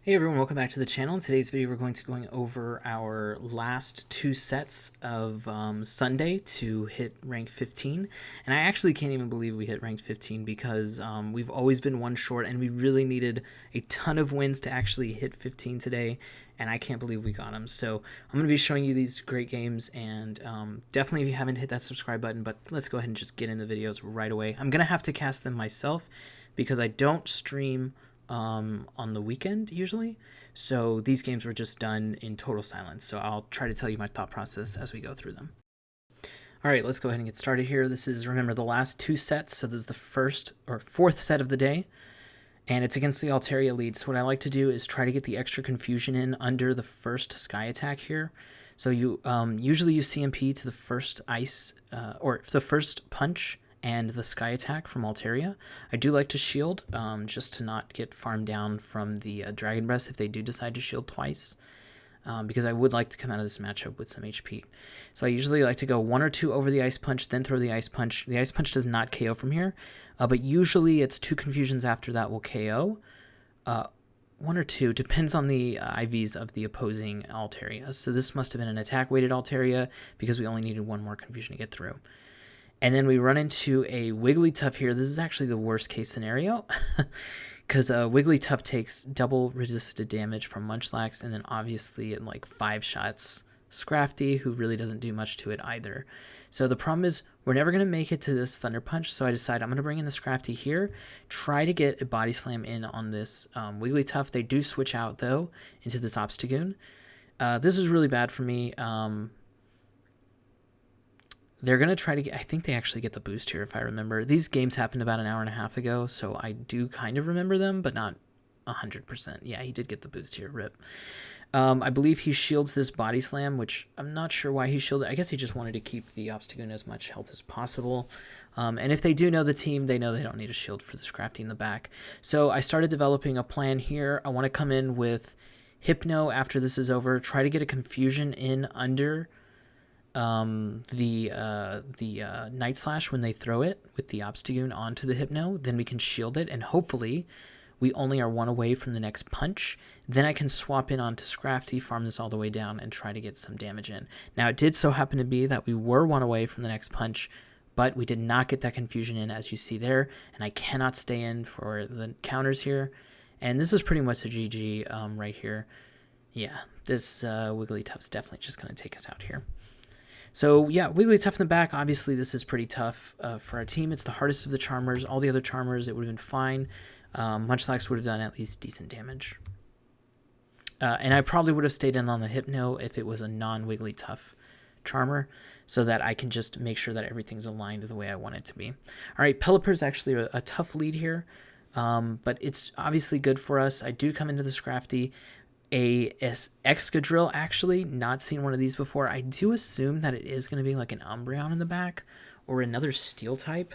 Hey everyone, welcome back to the channel. In today's video, we're going to be going over our last two sets of Sunday to hit rank 15. And I actually can't even believe we hit rank 15 because we've always been one short and we really needed a ton of wins to actually hit 15 today. And I can't believe we got them. So I'm going to be showing you these great games, and definitely if you haven't hit that subscribe button, but let's go ahead and just get in the videos right away. I'm going to have to cast them myself because I don't stream on the weekend usually, so these games were just done in total silence, so I'll try to tell you my thought process as we go through them. Alright, let's go ahead and get started here. This is, remember, the last two sets, so this is the first or fourth set of the day, and it's against the Altaria lead. So what I like to do is try to get the extra confusion in under the first sky attack here. So you usually use CMP to the first ice, or the first punch, and the sky attack from Altaria. I do like to shield, just to not get farmed down from the Dragon Breath if they do decide to shield twice, because I would like to come out of this matchup with some HP. So I usually like to go one or two over the Ice Punch, then throw the Ice Punch. The Ice Punch does not KO from here, but usually it's two confusions after that will KO. One or two, depends on the IVs of the opposing Altaria. So this must have been an attack-weighted Altaria because we only needed one more confusion to get through. And then we run into a Wigglytuff here. This is actually the worst case scenario because Wigglytuff takes double resisted damage from Muchlax, and then obviously in like 5 shots, Scrafty, who really doesn't do much to it either. So the problem is we're never going to make it to this Thunder Punch, so I decide I'm going to bring in the Scrafty here, try to get a Body Slam in on this Wigglytuff. They do switch out, though, into this Obstagoon. This is really bad for me. They're going to try to get, I think they actually get the boost here if I remember. These games happened about an hour and a half ago, so I do kind of remember them, but not 100%. Yeah, he did get the boost here, rip. I believe he shields this Body Slam, which I'm not sure why he shielded. I guess he just wanted to keep the Obstagoon as much health as possible. And if they do know the team, they know they don't need a shield for the Scrafty in the back. So I started developing a plan here. I want to come in with Hypno after this is over, try to get a confusion in under the Night Slash when they throw it with the Obstagoon onto the Hypno. Then we can shield it, and hopefully we only are one away from the next punch. Then I can swap in onto Scrafty, farm this all the way down, and try to get some damage in. Now, it did so happen to be that we were one away from the next punch, but we did not get that confusion in, as you see there, and I cannot stay in for the counters here. And this is pretty much a GG right here. Yeah, this Wigglytuff's definitely just going to take us out here. So yeah, Wigglytuff in the back. Obviously, this is pretty tough for our team. It's the hardest of the Charmers. All the other Charmers, it would have been fine. Muchlax would have done at least decent damage. And I probably would have stayed in on the Hypno if it was a non-Wigglytuff Charmer, so that I can just make sure that everything's aligned the way I want it to be. All right, Pelipper is actually a tough lead here, but it's obviously good for us. I do come into the Scrafty. A Excadrill, actually, not seen one of these before. I do assume that it is going to be like an Umbreon in the back or another Steel type.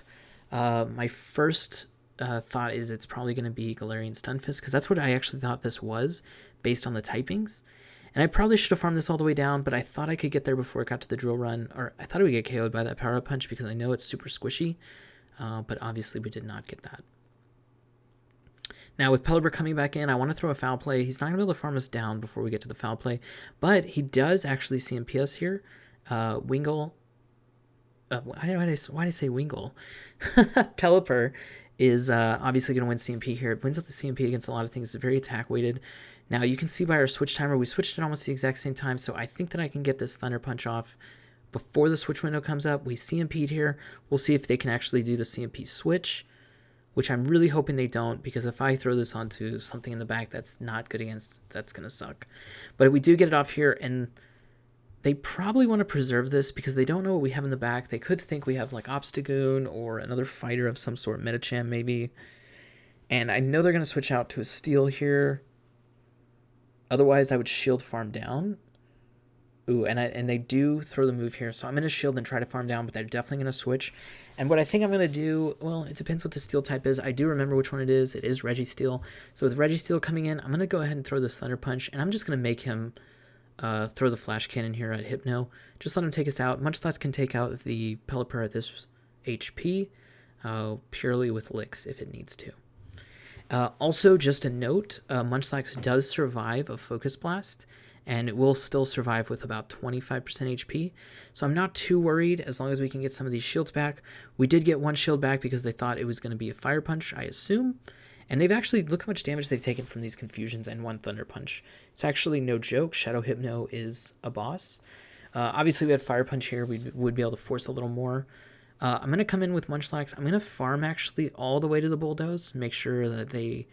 My first thought is it's probably going to be Galarian Stunfisk, because that's what I actually thought this was based on the typings. And I probably should have farmed this all the way down, but I thought I could get there before it got to the Drill Run, or I thought it would get KO'd by that Power Up Punch because I know it's super squishy, but obviously we did not get that. Now, with Pelipper coming back in, I want to throw a Foul Play. He's not going to be able to farm us down before we get to the Foul Play, but he does actually CMP us here. Wingle. Why did I say Wingle? Pelipper is obviously going to win CMP here. It wins with the CMP against a lot of things. It's very attack-weighted. Now, you can see by our switch timer, we switched at almost the exact same time, so I think that I can get this Thunder Punch off before the switch window comes up. We CMP'd here. We'll see if they can actually do the CMP switch, which I'm really hoping they don't, because if I throw this onto something in the back that's not good against, that's going to suck. But we do get it off here, and they probably want to preserve this because they don't know what we have in the back. They could think we have like Obstagoon or another fighter of some sort, Metacham maybe. And I know they're going to switch out to a Steel here. Otherwise, I would shield farm down. Ooh, and they do throw the move here, so I'm going to shield and try to farm down, but they're definitely going to switch. And what I think I'm going to do, well, it depends what the Steel type is. I do remember which one it is. It is Registeel. So with Registeel coming in, I'm going to go ahead and throw this Thunder Punch, and I'm just going to make him throw the Flash Cannon here at Hypno. Just let him take us out. Muchlax can take out the Pelipper at this HP, purely with Licks if it needs to. Also, just a note, Muchlax does survive a Focus Blast, and it will still survive with about 25% HP. So I'm not too worried as long as we can get some of these shields back. We did get one shield back because they thought it was going to be a Fire Punch, I assume. And they've actually, look how much damage they've taken from these confusions and one Thunder Punch. It's actually no joke. Shadow Hypno is a boss. Obviously, we had Fire Punch here. We would be able to force a little more. I'm going to come in with Muchlax. I'm going to farm actually all the way to the Bulldoze. Make sure that they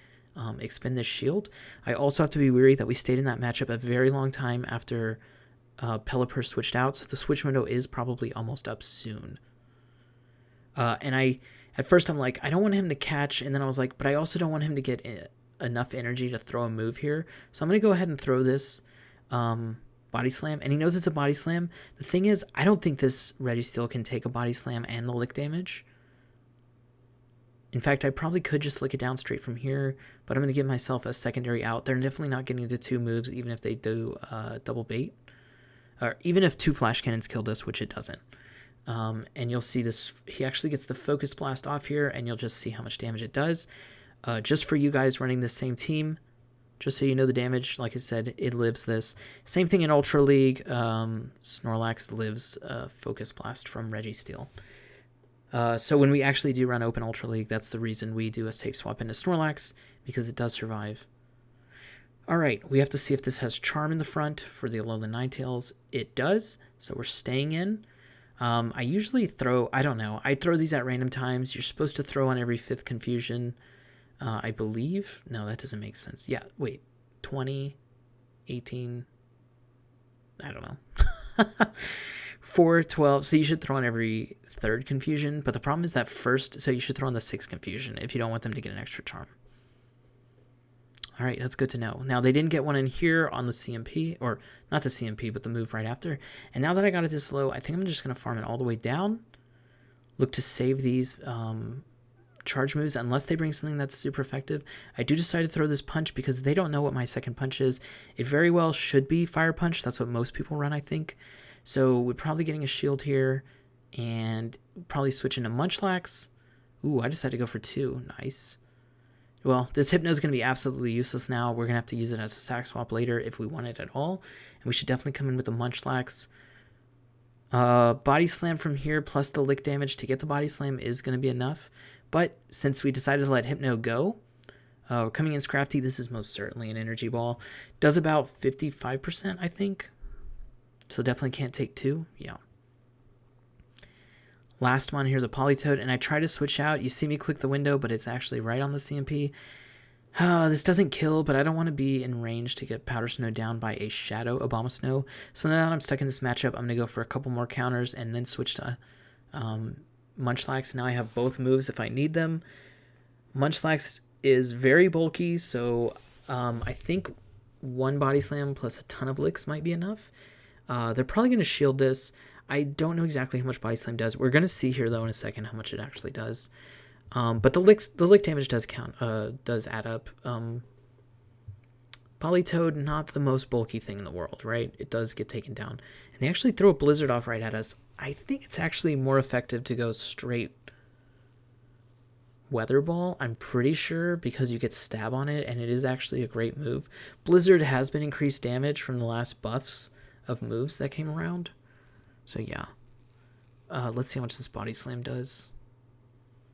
expend this shield. I also have to be wary that we stayed in that matchup a very long time after Pelipper switched out. So the switch window is probably almost up soon. And at first I'm like, I don't want him to catch. And then I was like, but I also don't want him to get enough energy to throw a move here. So I'm going to go ahead and throw this Body Slam, and he knows it's a Body Slam. The thing is, I don't think this Registeel can take a Body Slam and the lick damage. In fact, I probably could just lick it down straight from here, but I'm going to give myself a secondary out. They're definitely not getting the 2 moves, even if they do double bait. Or even if 2 Flash Cannons killed us, which it doesn't. And you'll see this, he actually gets the Focus Blast off here, and you'll just see how much damage it does. Just for you guys running the same team, just so you know the damage, like I said, it lives this. Same thing in Ultra League. Snorlax lives Focus Blast from Registeel. So when we actually do run Open Ultra League, that's the reason we do a safe swap into Snorlax, because it does survive. Alright, we have to see if this has Charm in the front for the Alolan Ninetales. It does, so we're staying in. I usually throw, I don't know, I throw these at random times. You're supposed to throw on every 5th Confusion. I believe. No, that doesn't make sense. Yeah, wait. 20, 18, I don't know. 4, 12. So you should throw on every 3rd Confusion. But the problem is that first, so you should throw on the 6th Confusion if you don't want them to get an extra Charm. All right, that's good to know. Now, they didn't get one in here on the CMP, or not the CMP, but the move right after. And now that I got it this low, I think I'm just going to farm it all the way down. Look to save these charge moves unless they bring something that's super effective. I do decide to throw this punch because they don't know what my second punch is. It very well should be Fire Punch. That's what most people run, I think. So we're probably getting a shield here and probably switch into Muchlax. Ooh, I decided to go for 2. Nice. Well, this Hypno is going to be absolutely useless now. We're going to have to use it as a sack swap later if we want it at all. And we should definitely come in with the Muchlax. Body Slam from here plus the lick damage to get the Body Slam is going to be enough. But since we decided to let Hypno go, coming in Scrafty, this is most certainly an Energy Ball. Does about 55%, I think. So definitely can't take 2. Yeah. Last one, here's a Politoed, and I try to switch out. You see me click the window, but it's actually right on the CMP. This doesn't kill, but I don't want to be in range to get Powder Snow down by a Shadow Abomasnow. So now that I'm stuck in this matchup, I'm going to go for a couple more counters and then switch to Muchlax. Now I have both moves if I need them. Muchlax is very bulky, so I think 1 Body Slam plus a ton of licks might be enough. They're probably going to shield this. I don't know exactly how much Body Slam does. We're going to see here, though, in a second how much it actually does. But the lick damage does count, does add up. Politoed, not the most bulky thing in the world, right? It does get taken down. And they actually throw a Blizzard off right at us. I think it's actually more effective to go straight Weather Ball, I'm pretty sure, because you get stab on it, and it is actually a great move. Blizzard has been increased damage from the last buffs of moves that came around. So yeah. Let's see how much this Body Slam does.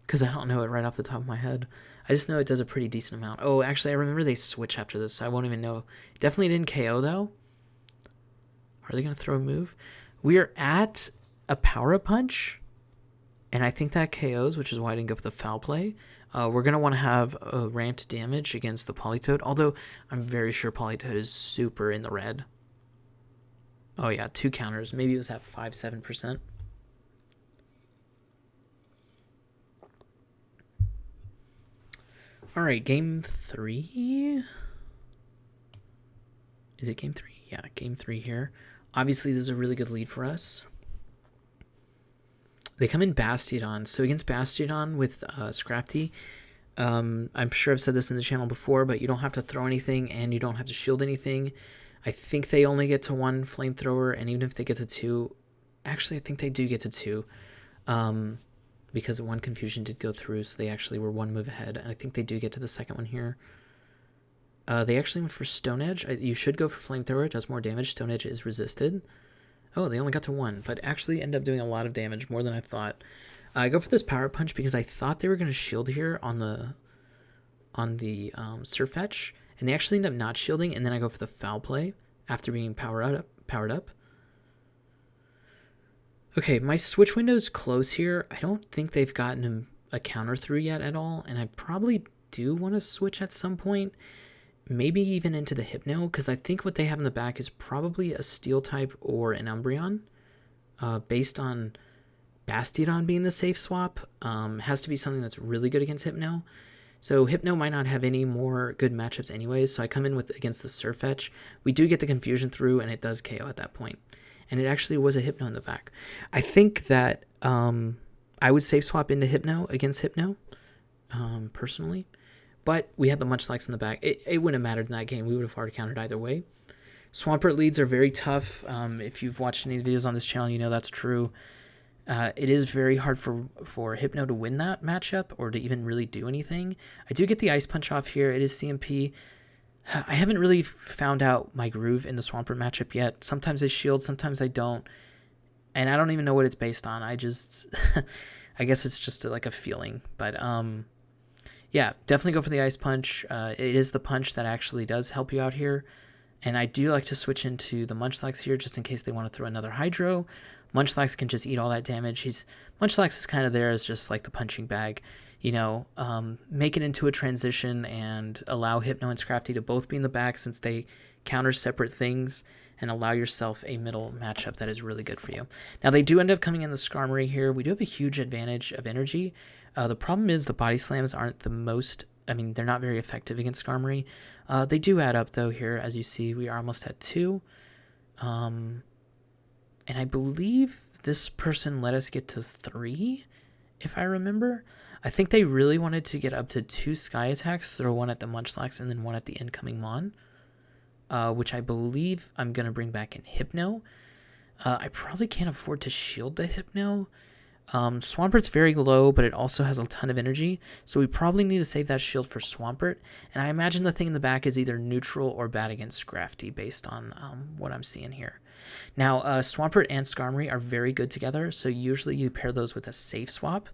Because I don't know it right off the top of my head. I just know it does a pretty decent amount. Oh, actually, I remember they switch after this, so I won't even know. Definitely didn't KO, though. Are they going to throw a move? We are at a Power Punch, and I think that KOs, which is why I didn't go for the Foul Play. We're going to want to have a ramped damage against the Politoed, although I'm very sure Politoed is super in the red. Oh, yeah, 2 counters. Maybe it was at 5-7%. All right, game 3. Is it game 3? Yeah, game 3 here. Obviously, this is a really good lead for us. They come in Bastiodon. So against Bastiodon with Scrafty, I'm sure I've said this in the channel before, but you don't have to throw anything and you don't have to shield anything. I think they only get to 1 flamethrower, and even if they get to 2, actually I think they do get to 2. because one confusion did go through, so they actually were one move ahead. And I think they do get to the second one here. They actually went for Stone Edge. You should go for Flamethrower. It does more damage. Stone Edge is resisted. Oh, they only got to one, but actually end up doing a lot of damage, more than I thought. I go for this Power Punch because I thought they were going to shield here on the Surf Fetch, and they actually end up not shielding, and then I go for the Foul Play after being powered up. Okay, my switch window is close here. I don't think they've gotten a counter through yet at all, and I probably do want to switch at some point. Maybe even into the Hypno, because I think what they have in the back is probably a Steel type or an Umbreon, based on Bastiodon being the safe swap. Has to be something that's really good against Hypno. So Hypno might not have any more good matchups anyways, so I come in against the Surf Fetch. We do get the confusion through, and it does KO at that point. And it actually was a Hypno in the back. I think that I would safe swap into Hypno against Hypno, personally. But we had the Muchlax in the back. It wouldn't have mattered in that game. We would have hard countered either way. Swampert leads are very tough. If you've watched any videos on this channel, you know that's true. It is very hard for Hypno to win that matchup or to even really do anything. I do get the Ice Punch off here. It is CMP. I haven't really found out my groove in the Swampert matchup yet. Sometimes I shield, sometimes I don't. And I don't even know what it's based on. I just... I guess it's just like a feeling. But... yeah, definitely go for the Ice Punch. It is the punch that actually does help you out here. And I do like to switch into the Munchlax here just in case they want to throw another Hydro. Munchlax can just eat all that damage. Munchlax is kind of there as just like the punching bag. You know, make it into a transition and allow Hypno and Scrafty to both be in the back since they counter separate things, and allow yourself a middle matchup that is really good for you. Now, they do end up coming in the Skarmory here. We do have a huge advantage of energy. The problem is the body slams aren't the most... I mean, they're not very effective against Skarmory. They do add up, though, here. As you see, we are almost at 2. And I believe this person let us get to 3, if I remember. I think they really wanted to get up to 2 Sky Attacks, throw one at the Munchlax and then one at the incoming Mon, which I believe I'm going to bring back in Hypno. I probably can't afford to shield the Hypno. Swampert's very low, but it also has a ton of energy, so we probably need to save that shield for Swampert, and I imagine the thing in the back is either neutral or bad against Scrafty based on what I'm seeing here. Now, Swampert and Skarmory are very good together, so usually you pair those with a safe swap.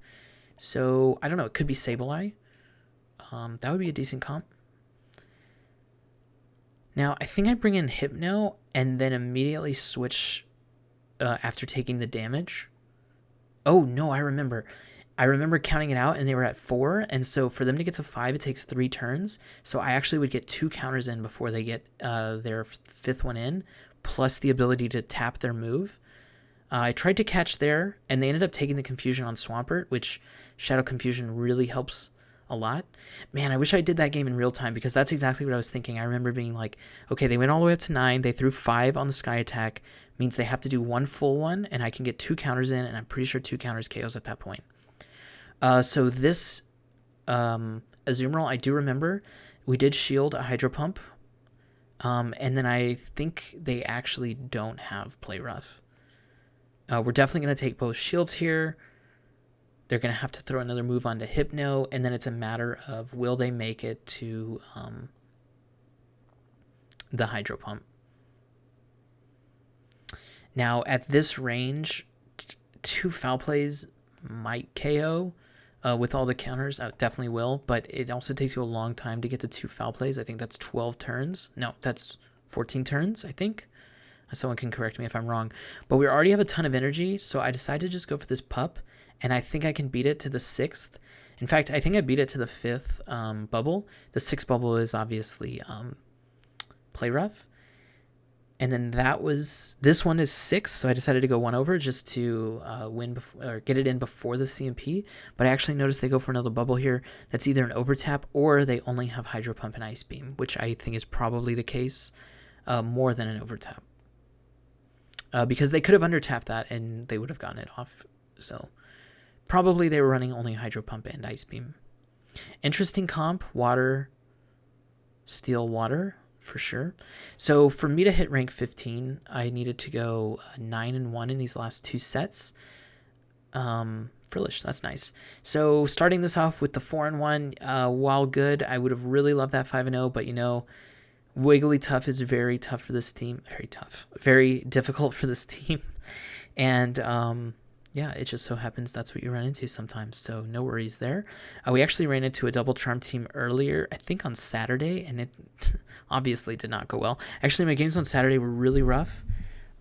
So, I don't know, it could be Sableye. That would be a decent comp. Now, I think I bring in Hypno and then immediately switch after taking the damage. Oh, no, I remember. I remember counting it out, and they were at 4, and so for them to get to 5, it takes 3 turns. So I actually would get 2 counters in before they get their 5th one in, plus the ability to tap their move. I tried to catch there, and they ended up taking the confusion on Swampert, which Shadow Confusion really helps a lot. Man, I wish I did that game in real time, because that's exactly what I was thinking. I remember being like, okay, they went all the way up to 9, they threw 5 on the Sky Attack, means they have to do 1 full one, and I can get 2 counters in, and I'm pretty sure 2 counters KOs at that point. So this Azumarill, I do remember, we did shield a Hydro Pump, and then I think they actually don't have Play Rough. We're definitely going to take both shields here. They're going to have to throw another move onto Hypno, and then it's a matter of will they make it to the Hydro Pump. Now, at this range, 2 Foul Plays might KO with all the counters. Definitely will, but it also takes you a long time to get to 2 Foul Plays. I think that's 12 turns. No, that's 14 turns, I think. Someone can correct me if I'm wrong. But we already have a ton of energy, so I decided to just go for this Pup, and I think I can beat it to the 6th. In fact, I think I beat it to the 5th bubble. The 6th bubble is obviously Play Rough. And then this one is 6, so I decided to go 1 over just to get it in before the CMP. But I actually noticed they go for another bubble here. That's either an overtap or they only have Hydro Pump and Ice Beam, which I think is probably the case more than an overtap. Because they could have undertapped that and they would have gotten it off. So probably they were running only Hydro Pump and Ice Beam. Interesting comp, Water, Steel, Water. For sure. So for me to hit rank 15, I needed to go 9-1 in these last 2 sets. Frillish. That's nice. So starting this off with the 4-1, while good, I would have really loved that 5-0, but you know, Wigglytuff is very tough for this team. Very tough. Very difficult for this team. And yeah, it just so happens that's what you run into sometimes. So no worries there. We actually ran into a double charm team earlier, I think on Saturday, and it obviously did not go well. Actually, my games on Saturday were really rough.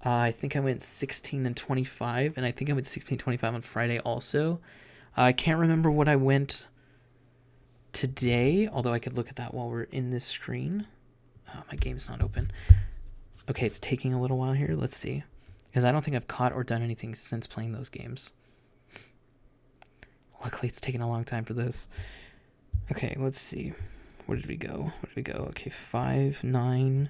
I think I went 16-25, and I think I went 16-25 on Friday also. I can't remember what I went today, although I could look at that while we're in this screen. My game's not open. Okay, it's taking a little while here. Let's see. Because I don't think I've caught or done anything since playing those games. Luckily, it's taken a long time for this. Okay, let's see. Where did we go? Okay, 5, 9...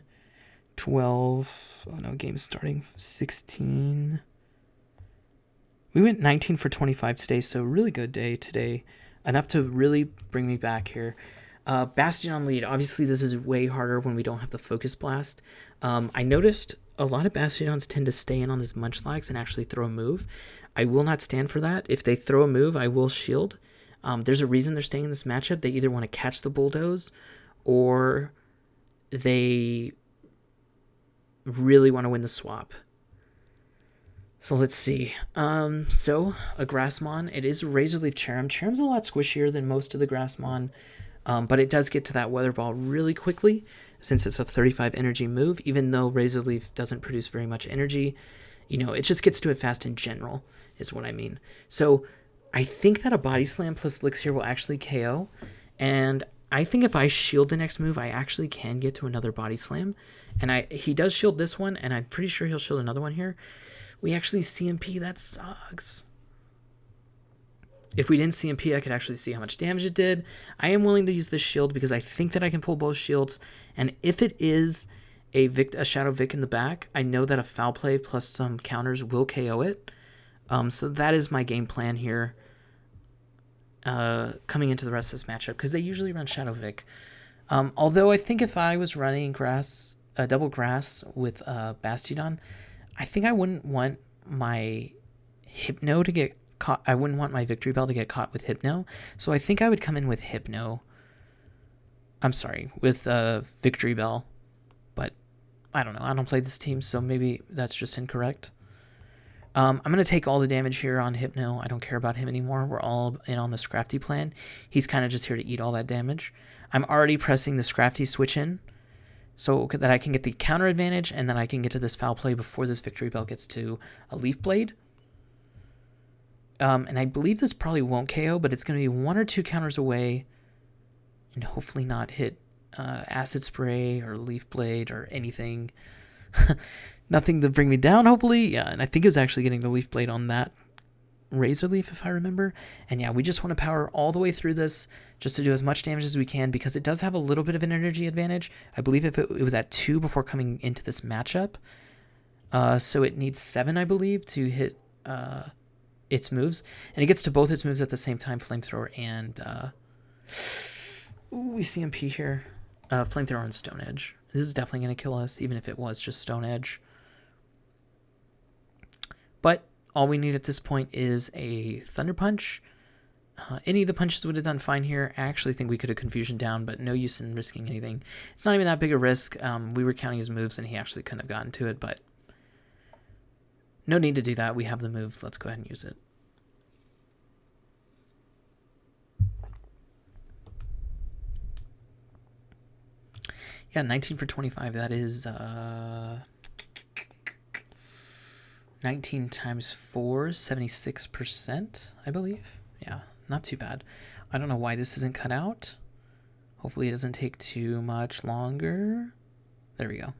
12. Oh no, game starting. 16. We went 19 for 25 today, so really good day today. Enough to really bring me back here. Bastion on lead. Obviously, this is way harder when we don't have the Focus Blast. I noticed a lot of Bastions tend to stay in on this Munchlax and actually throw a move. I will not stand for that. If they throw a move, I will shield. There's a reason they're staying in this matchup. They either want to catch the Bulldoze or they really want to win the swap. So let's see. So a Grassmon. It is a Razor Leaf Cherim. Cherim's a lot squishier than most of the Grassmon, but it does get to that Weather Ball really quickly since it's a 35 energy move. Even though Razor Leaf doesn't produce very much energy, you know, it just gets to it fast in general, is what I mean. So I think that a Body Slam plus Elixir will actually KO, and I think if I shield the next move, I actually can get to another Body Slam. And he does shield this one, and I'm pretty sure he'll shield another one here. We actually CMP, that sucks. If we didn't CMP, I could actually see how much damage it did. I am willing to use this shield because I think that I can pull both shields. And if it is a Shadow Vic in the back, I know that a Foul Play plus some counters will KO it. So that is my game plan here. Coming into the rest of this matchup, because they usually run Shadow Vic. Although I think if I was running double grass with Bastiodon, I think I wouldn't want my Hypno to get caught. I wouldn't want my Victory Bell to get caught with Hypno. So I think I would come in with Hypno. I'm sorry, with Victory Bell. But I don't know. I don't play this team, so maybe that's just incorrect. I'm going to take all the damage here on Hypno. I don't care about him anymore. We're all in on the Scrafty plan. He's kind of just here to eat all that damage. I'm already pressing the Scrafty switch in so that I can get the counter advantage and then I can get to this Foul Play before this Victory Bell gets to a Leaf Blade. And I believe this probably won't KO, but it's going to be 1 or 2 counters away and hopefully not hit Acid Spray or Leaf Blade or anything. Nothing to bring me down, hopefully. Yeah, and I think it was actually getting the Leaf Blade on that Razor Leaf, if I remember. And yeah, we just want to power all the way through this just to do as much damage as we can because it does have a little bit of an energy advantage. I believe if it was at 2 before coming into this matchup. So it needs 7, I believe, to hit its moves. And it gets to both its moves at the same time, Flamethrower and... we CMP here. Flamethrower and Stone Edge. This is definitely going to kill us, even if it was just Stone Edge. But all we need at this point is a Thunder Punch. Any of the punches would have done fine here. I actually think we could have Confusion down, but no use in risking anything. It's not even that big a risk. We were counting his moves, and he actually couldn't have gotten to it, but no need to do that. We have the move. Let's go ahead and use it. Yeah, 19 for 25. That is 19 times 4, 76%, I believe. Yeah, not too bad. I don't know why this isn't cut out. Hopefully it doesn't take too much longer. There we go.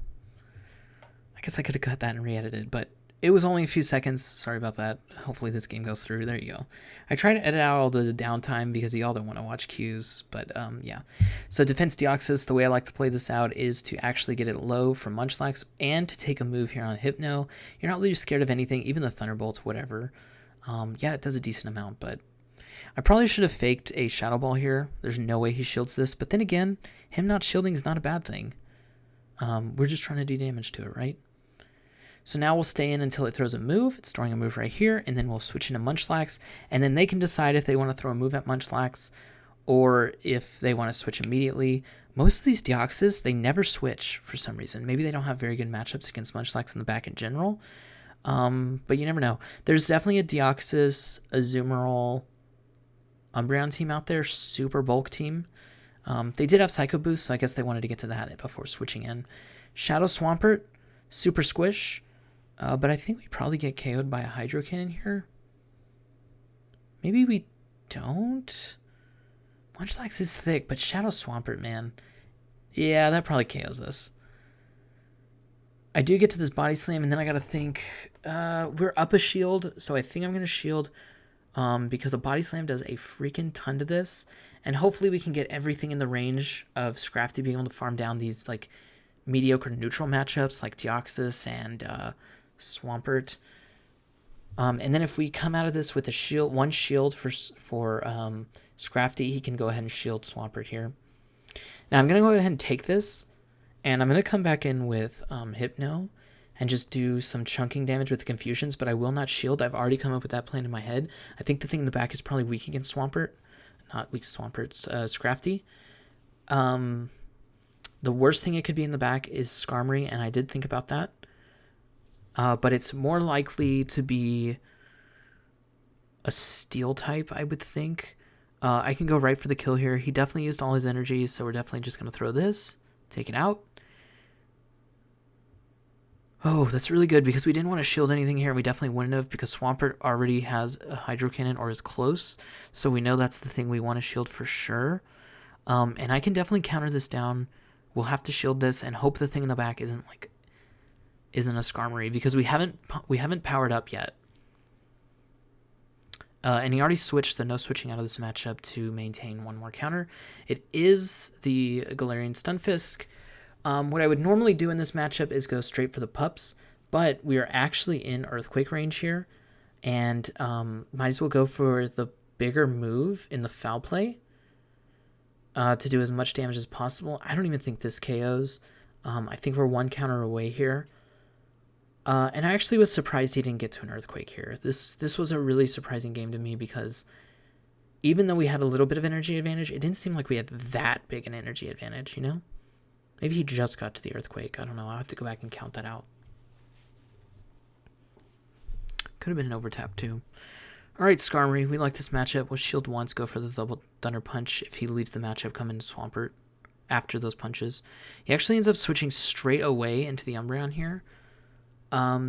I guess I could have cut that and re-edited, but it was only a few seconds. Sorry about that. Hopefully this game goes through. There you go. I try to edit out all the downtime because y'all don't want to watch cues, but yeah. So Defense Deoxys, the way I like to play this out is to actually get it low from Munchlax and to take a move here on Hypno. You're not really scared of anything, even the Thunderbolts, whatever. Yeah, it does a decent amount, but I probably should have faked a Shadow Ball here. There's no way he shields this, but then again, him not shielding is not a bad thing. We're just trying to do damage to it, right? So now we'll stay in until it throws a move. It's throwing a move right here, and then we'll switch into Muchlax, and then they can decide if they want to throw a move at Muchlax or if they want to switch immediately. Most of these Deoxys, they never switch for some reason. Maybe they don't have very good matchups against Muchlax in the back in general, but you never know. There's definitely a Deoxys, Azumarill, Umbreon team out there, super bulk team. They did have Psycho Boost, so I guess they wanted to get to that before switching in. Shadow Swampert, super squish, but I think we probably get KO'd by a Hydro Cannon here. Maybe we don't. Munchlax is thick, but Shadow Swampert, man. Yeah, that probably KOs us. I do get to this Body Slam, and then I gotta think. We're up a shield, so I think I'm gonna shield because a Body Slam does a freaking ton to this. And hopefully we can get everything in the range of Scrafty being able to farm down these like mediocre neutral matchups like Deoxys and Swampert. And then if we come out of this with a shield, one shield for Scrafty, he can go ahead and shield Swampert here. Now I'm going to go ahead and take this, and I'm going to come back in with Hypno and just do some chunking damage with the Confusions, but I will not shield. I've already come up with that plan in my head. I think the thing in the back is probably weak against Swampert. Not weak Swampert's Scrafty. The worst thing it could be in the back is Skarmory, and I did think about that. But it's more likely to be a Steel type, I would think. I can go right for the kill here. He definitely used all his energy, so we're definitely just going to throw this. Take it out. Oh, that's really good because we didn't want to shield anything here. We definitely wouldn't have because Swampert already has a Hydro Cannon or is close. So we know that's the thing we want to shield for sure. And I can definitely counter this down. We'll have to shield this and hope the thing in the back isn't a Skarmory because we haven't powered up yet. And he already switched, so no switching out of this matchup to maintain one more counter. It is the Galarian Stunfisk. What I would normally do in this matchup is go straight for the pups, but we are actually in Earthquake range here, and might as well go for the bigger move in the foul play to do as much damage as possible. I don't even think this KOs. I think we're one counter away here. And I actually was surprised he didn't get to an Earthquake here. This was a really surprising game to me because even though we had a little bit of energy advantage, it didn't seem like we had that big an energy advantage, you know? Maybe he just got to the Earthquake. I don't know. I'll have to go back and count that out. Could have been an overtap too. All right, Skarmory, we like this matchup. We'll shield once, go for the double Thunder Punch. If he leaves the matchup, come into Swampert after those punches. He actually ends up switching straight away into the Umbreon here.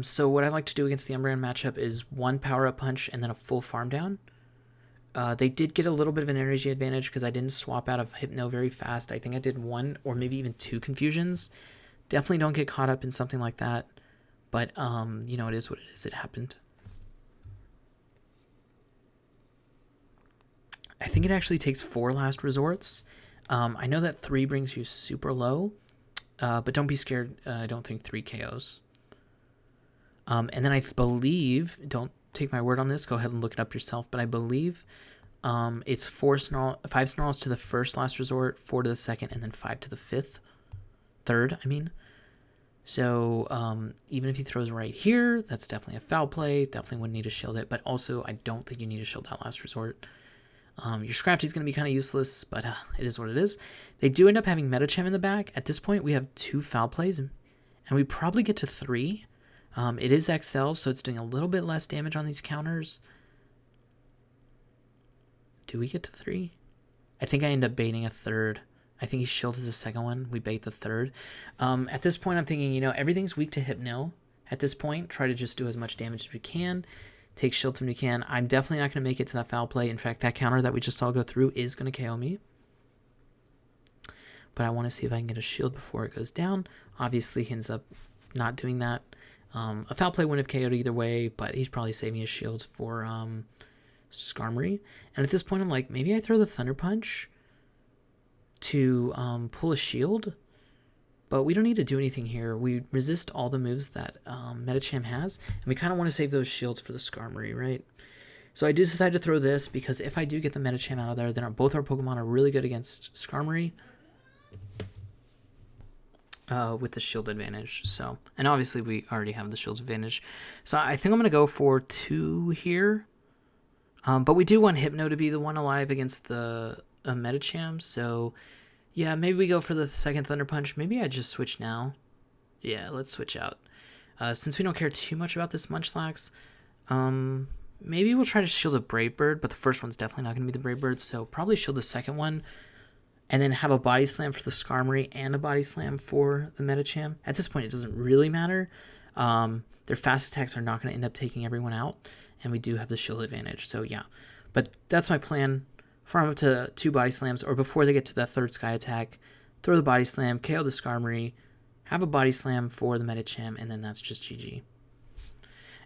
So what I like to do against the Umbreon matchup is one power-up punch and then a full farm down. They did get a little bit of an energy advantage because I didn't swap out of Hypno very fast. I think I did one or maybe even two Confusions. Definitely don't get caught up in something like that. But, you know, it is what it is. It happened. I think it actually takes 4 last resorts. I know that 3 brings you super low. But don't be scared. I don't think 3 KOs. And then I believe, don't take my word on this, go ahead and look it up yourself, but I believe it's 5 snarls to the first last resort, 4 to the second, and then 5 to the third, I mean. So even if he throws right here, that's definitely a foul play, definitely wouldn't need to shield it, but also I don't think you need to shield that last resort. Your Scrafty is going to be kind of useless, but it is what it is. They do end up having Medicham in the back. At this point, we have 2 foul plays, and we probably get to 3. It is XL, so it's doing a little bit less damage on these counters. Do we get to 3? I think I end up baiting a third. I think he shields the second one. We bait the third. At this point, I'm thinking, you know, everything's weak to Hypno. At this point, try to just do as much damage as we can. Take shields when we can. I'm definitely not going to make it to that foul play. In fact, that counter that we just saw go through is going to KO me. But I want to see if I can get a shield before it goes down. Obviously, he ends up not doing that. A foul play wouldn't have KO'd either way, but he's probably saving his shields for Skarmory. And at this point, I'm like, maybe I throw the Thunder Punch to pull a shield, but we don't need to do anything here. We resist all the moves that Medicham has, and we kind of want to save those shields for the Skarmory, right? So I do decide to throw this, because if I do get the Medicham out of there, then both our Pokemon are really good against Skarmory. with the shield advantage. So, and obviously we already have the shield advantage. So I think I'm going to go for 2 here. But we do want Hypno to be the one alive against the Medicham. So yeah, maybe we go for the second Thunder Punch. Maybe I just switch now. Yeah, let's switch out. Since we don't care too much about this Munchlax, maybe we'll try to shield a Brave Bird, but the first one's definitely not going to be the Brave Bird, so probably shield the second one, and then have a Body Slam for the Skarmory and a Body Slam for the Medicham. At this point, it doesn't really matter. Their fast attacks are not going to end up taking everyone out, and we do have the shield advantage, so yeah. But that's my plan. Farm up to 2 Body Slams, or before they get to that third Sky attack, throw the Body Slam, KO the Skarmory, have a Body Slam for the Medicham, and then that's just GG.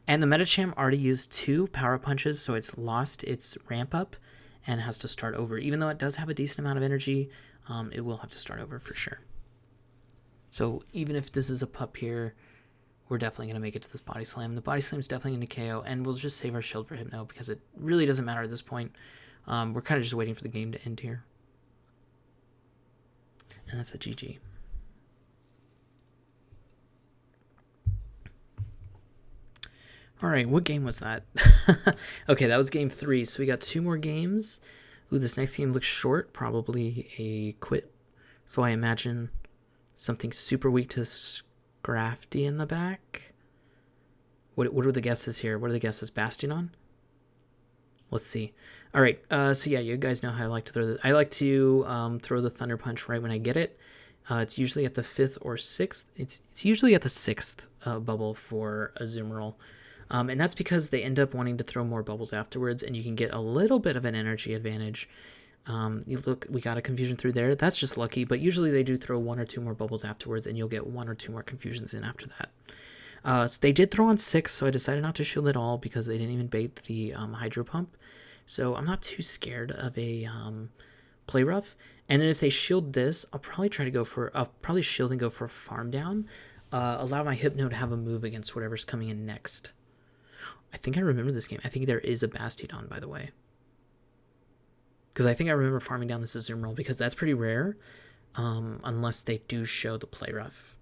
And the Medicham already used 2 Power Punches, so it's lost its ramp up and has to start over. Even though it does have a decent amount of energy, it will have to start over for sure. So even if this is a pup here, we're definitely going to make it to this Body Slam. The Body Slam is definitely going to KO, and we'll just save our shield for Hypno because it really doesn't matter at this point. We're kind of just waiting for the game to end here. And that's a GG. All right, what game was that? Okay, that was game 3. So we got 2 more games. Ooh, this next game looks short. Probably a quit. So I imagine something super weak to Scrafty in the back. What are the guesses here? What are the guesses? Bastion? Let's see. All right, so yeah, you guys know how I like to throw the... I like to throw the Thunder Punch right when I get it. It's usually at the 5th or 6th. It's usually at the 6th bubble for a Azumarill. And that's because they end up wanting to throw more bubbles afterwards, and you can get a little bit of an energy advantage. You look, we got a confusion through there. That's just lucky, but usually they do throw 1 or 2 more bubbles afterwards, and you'll get 1 or 2 more confusions in after that. So they did throw on 6, so I decided not to shield at all because they didn't even bait the Hydro Pump. So I'm not too scared of a Play Rough. And then if they shield this, I'll probably probably shield and go for a Farm Down. Allow my Hypno to have a move against whatever's coming in next. I think I remember this game. I think there is a Bastiodon, by the way. Because I think I remember farming down this Azumarill, because that's pretty rare, unless they do show the Play Rough.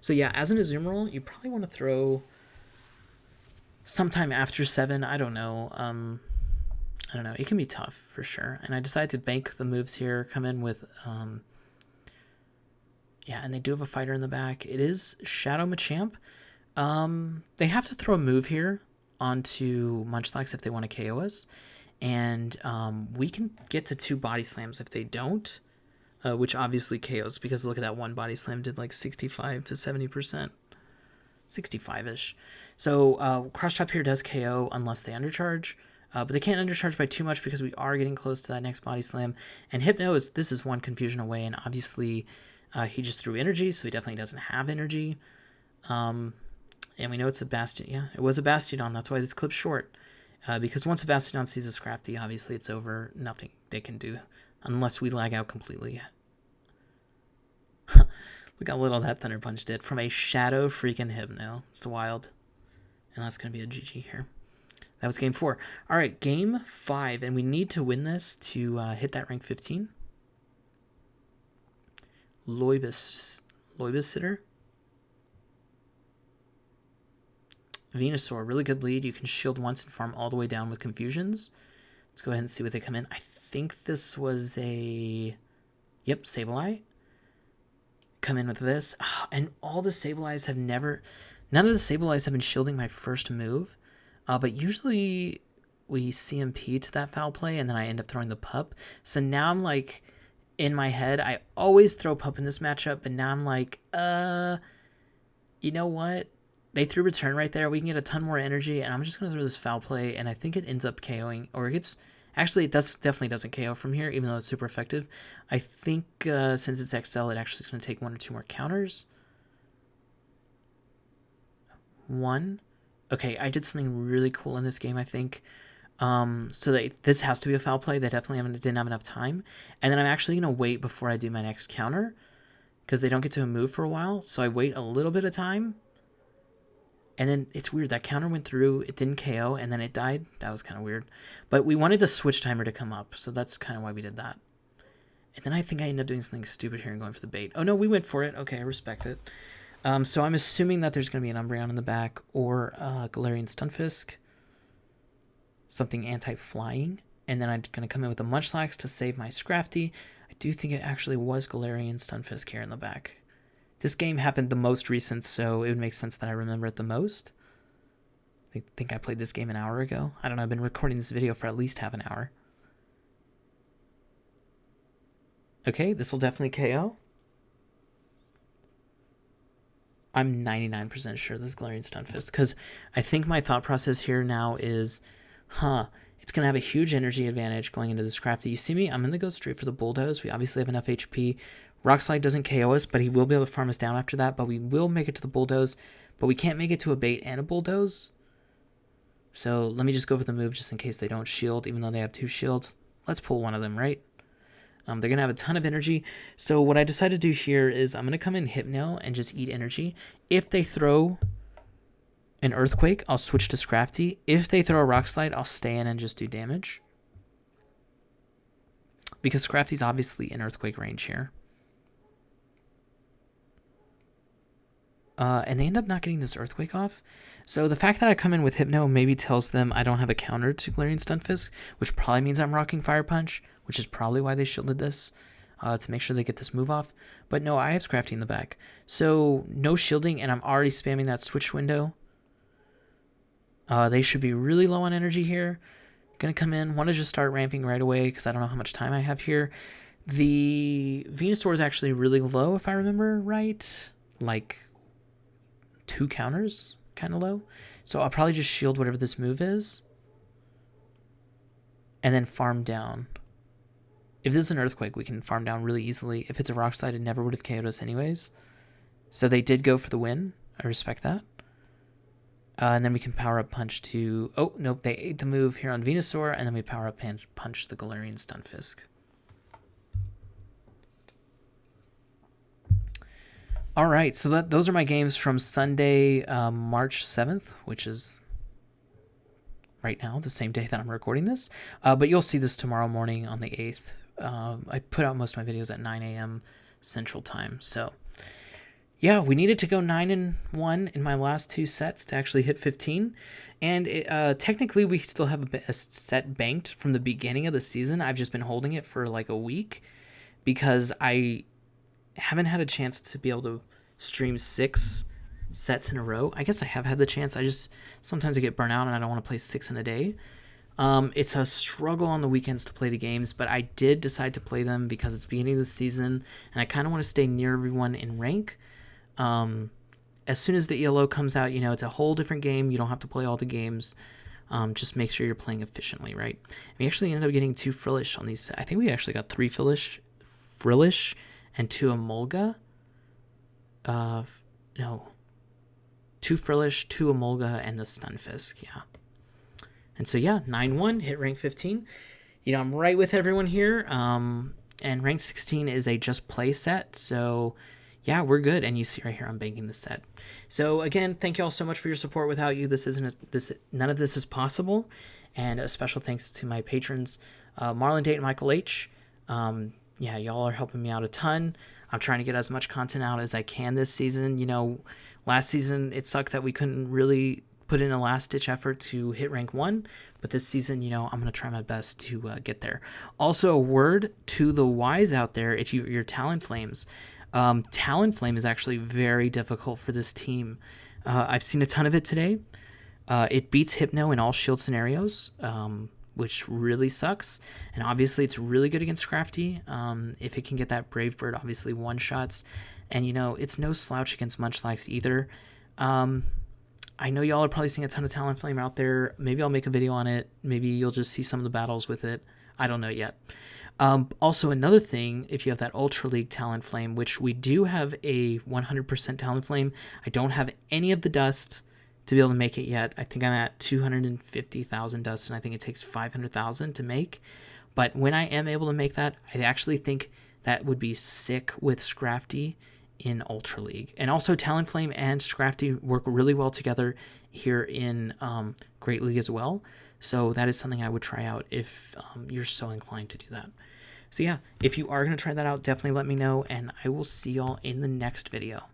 So yeah, as an Azumarill, you probably want to throw sometime after 7. I don't know. I don't know. It can be tough, for sure. And I decided to bank the moves here, come in with... yeah, and they do have a fighter in the back. It is Shadow Machamp. They have to throw a move here onto Munchlax if they want to KO us, and we can get to 2 Body Slams if they don't, which obviously KOs, because look at that one Body Slam did like 65 to 70%, 65-ish. So Cross Chop here does KO unless they undercharge, but they can't undercharge by too much because we are getting close to that next Body Slam, and Hypno this is 1 confusion away, and obviously he just threw energy, so he definitely doesn't have energy. And we know it's a Bastion. Yeah, it was a Bastiodon. That's why this clip's short. Because once a Bastiodon sees a Scrafty, obviously it's over. Nothing they can do unless we lag out completely. Look how little that Thunder Punch did from a Shadow freaking Hypno. It's wild. And that's going to be a GG here. That was game 4. All right, game 5. And we need to win this to hit that rank 15. Loibus Sitter. Venusaur, really good lead. You can shield once and farm all the way down with confusions. Let's go ahead and see what they come in. I think this was a... Yep, Sableye. Come in with this. Oh, and all the Sableyes have never... None of the Sableyes have been shielding my first move. But usually we CMP to that foul play and then I end up throwing the pup. So now I'm like... In my head, I always throw pup in this matchup. But now I'm like, you know what? They threw return right there. We can get a ton more energy, and I'm just going to throw this foul play, and I think it ends up KOing, or it gets... Actually, it definitely doesn't KO from here, even though it's super effective. I think since it's XL, it actually is going to take 1 or 2 more counters. 1. Okay, I did something really cool in this game, I think. So this has to be a foul play. They definitely didn't have enough time. And then I'm actually going to wait before I do my next counter, because they don't get to move for a while, so I wait a little bit of time. And then it's weird. That counter went through. It didn't KO, and then it died. That was kind of weird. But we wanted the switch timer to come up, so that's kind of why we did that. And then I think I ended up doing something stupid here and going for the bait. Oh, no, we went for it. Okay, I respect it. So I'm assuming that there's going to be an Umbreon in the back or Galarian Stunfisk. Something anti-flying. And then I'm going to come in with a Muchlax to save my Scrafty. I do think it actually was Galarian Stunfisk here in the back. This game happened the most recent, so it would make sense that I remember it the most. I think I played this game an hour ago. I don't know, I've been recording this video for at least half an hour. Okay, this will definitely KO. I'm 99% sure this is Galarian Stunfisk, because I think my thought process here now is, it's going to have a huge energy advantage going into this Scrafty. You see me? I'm going to go straight for the Bulldoze. We obviously have enough HP. Rock Slide doesn't KO us, but he will be able to farm us down after that, but we will make it to the Bulldoze, but we can't make it to a bait and a Bulldoze. So let me just go for the move just in case they don't shield, even though they have 2 shields. Let's pull one of them, right? They're going to have a ton of energy. So what I decided to do here is I'm going to come in Hypno and just eat energy. If they throw an Earthquake, I'll switch to Scrafty. If they throw a Rock Slide, I'll stay in and just do damage. Because Scrafty's obviously in Earthquake range here. And they end up not getting this Earthquake off. So the fact that I come in with Hypno maybe tells them I don't have a counter to Galarian Stunfisk, which probably means I'm rocking Fire Punch, which is probably why they shielded this, to make sure they get this move off. But no, I have Scrafty in the back. So no shielding, and I'm already spamming that switch window. They should be really low on energy here. Gonna come in, want to just start ramping right away because I don't know how much time I have here. The Venusaur is actually really low, if I remember right. Like 2 counters, kind of low. So I'll probably just shield whatever this move is. And then farm down. If this is an Earthquake, we can farm down really easily. If it's a Rock Slide, it never would have KO'd us anyways. So they did go for the win. I respect that. And then we can power up Punch to... Oh, nope, they ate the move here on Venusaur, and then we power up Punch the Galarian Stunfisk. All right, so those are my games from Sunday, March 7th, which is right now, the same day that I'm recording this. But you'll see this tomorrow morning on the 8th. I put out most of my videos at 9 a.m. Central Time. So, yeah, we needed to go 9-1 in my last 2 sets to actually hit 15. And technically, we still have a set banked from the beginning of the season. I've just been holding it for like a week because I haven't had a chance to be able to stream 6 sets in a row. I guess I have had the chance. Sometimes I get burnt out and I don't want to play 6 in a day. It's a struggle on the weekends to play the games, but I did decide to play them because it's beginning of the season and I kind of want to stay near everyone in rank. As soon as the ELO comes out, it's a whole different game. You don't have to play all the games. Just make sure you're playing efficiently, right? We actually ended up getting 2 Frillish on these. I think we actually got 3 Frillish and 2 Emolga. No. 2 Frillish, 2 Emolga, and the Stunfisk, yeah. And so, yeah, 9-1, hit rank 15. I'm right with everyone here. And rank 16 is a just play set, so yeah, we're good. And you see right here, I'm banking the set. So again, thank you all so much for your support. Without you, none of this is possible. And a special thanks to my patrons, Marlon Date and Michael H. Yeah, y'all are helping me out a ton. I'm trying to get as much content out as I can this season. Last season, it sucked that we couldn't really put in a last-ditch effort to hit rank 1. But this season, I'm going to try my best to get there. Also, a word to the wise out there, if you're Talonflames. Talonflame is actually very difficult for this team. I've seen a ton of it today. It beats Hypno in all shield scenarios, which really sucks. And obviously, it's really good against Scrafty. If it can get that Brave Bird, obviously one-shots. And, it's no slouch against Muchlax either. I know y'all are probably seeing a ton of Talonflame out there. Maybe I'll make a video on it. Maybe you'll just see some of the battles with it. I don't know yet. Also, another thing, if you have that Ultra League Talonflame, which we do have a 100% Talonflame, I don't have any of the dust to be able to make it yet. I think I'm at 250,000 dust, and I think it takes 500,000 to make. But when I am able to make that, I actually think that would be sick with Scrafty in Ultra League. And also, Talonflame and Scrafty work really well together here in Great League as well. So that is something I would try out if you're so inclined to do that. So yeah, if you are going to try that out, definitely let me know, and I will see y'all in the next video.